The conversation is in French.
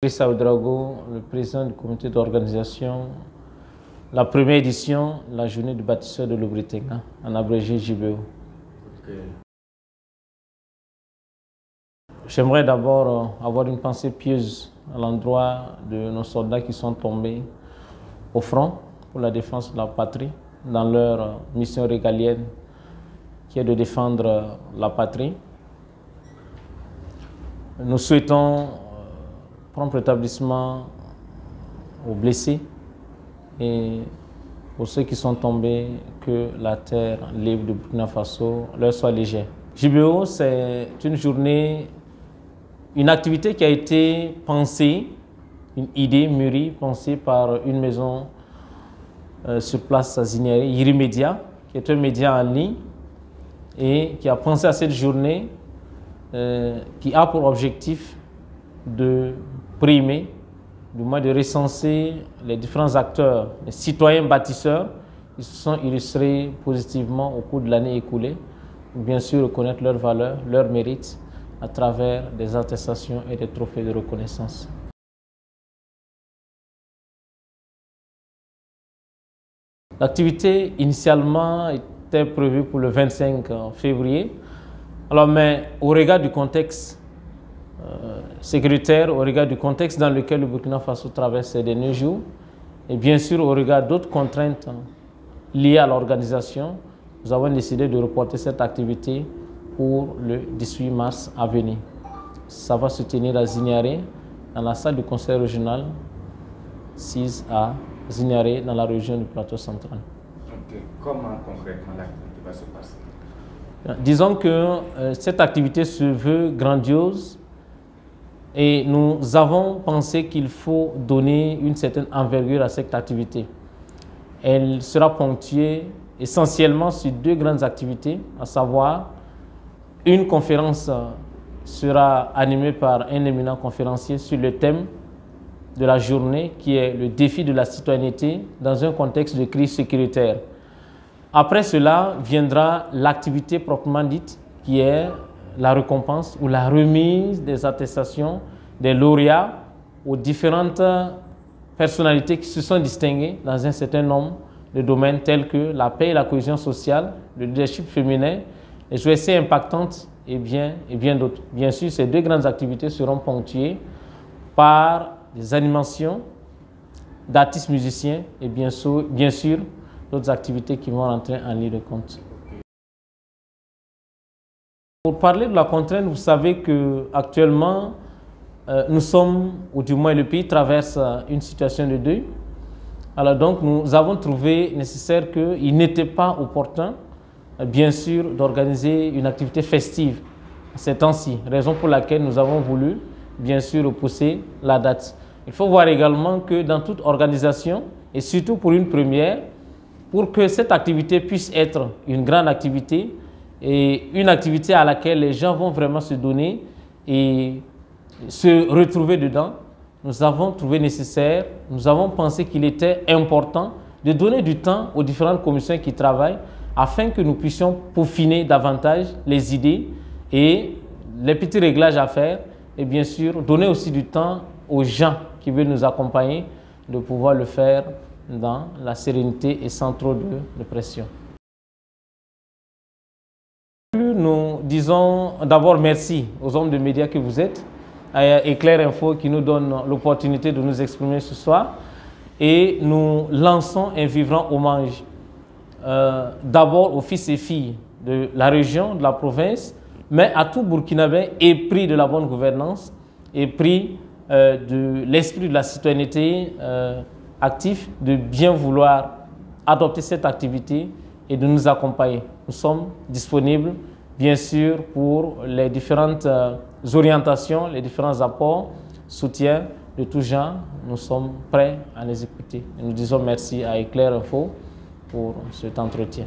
Idrissa Ouedraogo, le président du comité d'organisation, la première édition, la journée du bâtisseur de l'Obritinga, en abrégé JBO. Okay. J'aimerais d'abord avoir une pensée pieuse à l'endroit de nos soldats qui sont tombés au front pour la défense de la patrie, dans leur mission régalienne qui est de défendre la patrie. Nous souhaitons prompt rétablissement aux blessés et pour ceux qui sont tombés, que la terre libre de Burkina Faso leur soit légère. JBO, c'est une journée, une activité qui a été pensée, une idée mûrie, pensée par une maison sur place à Ziniéré, Yirimedia, qui est un média en ligne et qui a pensé à cette journée qui a pour objectif de primer, du moins de recenser les différents acteurs, les citoyens bâtisseurs qui se sont illustrés positivement au cours de l'année écoulée, bien sûr reconnaître leurs valeurs, leurs mérites à travers des attestations et des trophées de reconnaissance. L'activité initialement était prévue pour le 25 février, mais au regard du contexte sécuritaire, au regard du contexte dans lequel le Burkina Faso traverse ces derniers jours, et bien sûr au regard d'autres contraintes liées à l'organisation, nous avons décidé de reporter cette activité pour le 18 mars à venir. Ça va se tenir à Ziniéré, dans la salle du conseil régional 6 à Ziniéré, dans la région du plateau central. Okay. Comment concrètement l'activité va se passer? Disons que cette activité se veut grandiose et nous avons pensé qu'il faut donner une certaine envergure à cette activité. Elle sera ponctuée essentiellement sur deux grandes activités, à savoir une conférence sera animée par un éminent conférencier sur le thème de la journée qui est le défi de la citoyenneté dans un contexte de crise sécuritaire. Après cela viendra l'activité proprement dite qui est la récompense ou la remise des attestations des lauréats aux différentes personnalités qui se sont distinguées dans un certain nombre de domaines tels que la paix et la cohésion sociale, le leadership féminin, les OSC impactantes et bien d'autres. Bien sûr, ces deux grandes activités seront ponctuées par des animations d'artistes musiciens et bien sûr d'autres activités qui vont rentrer en ligne de compte. Pour parler de la contrainte, vous savez qu'actuellement, nous sommes, ou du moins le pays traverse une situation de deuil. Alors donc, nous avons trouvé nécessaire qu'il n'était pas opportun, bien sûr, d'organiser une activité festive à ces temps-ci, raison pour laquelle nous avons voulu, bien sûr, repousser la date. Il faut voir également que dans toute organisation, et surtout pour une première, pour que cette activité puisse être une grande activité, et une activité à laquelle les gens vont vraiment se donner et se retrouver dedans, nous avons trouvé nécessaire, nous avons pensé qu'il était important de donner du temps aux différentes commissions qui travaillent afin que nous puissions peaufiner davantage les idées et les petits réglages à faire et bien sûr donner aussi du temps aux gens qui veulent nous accompagner de pouvoir le faire dans la sérénité et sans trop de pression. Nous disons d'abord merci aux hommes de médias que vous êtes, à Éclair Info qui nous donne l'opportunité de nous exprimer ce soir et nous lançons un vibrant hommage d'abord aux fils et filles de la région, de la province, mais à tout Burkinabé épris de la bonne gouvernance, épris de l'esprit de la citoyenneté actif, de bien vouloir adopter cette activité et de nous accompagner. Nous sommes disponibles, bien sûr, pour les différentes orientations, les différents apports, soutiens de tout genre. Nous sommes prêts à les écouter. Et nous disons merci à Éclair Info pour cet entretien.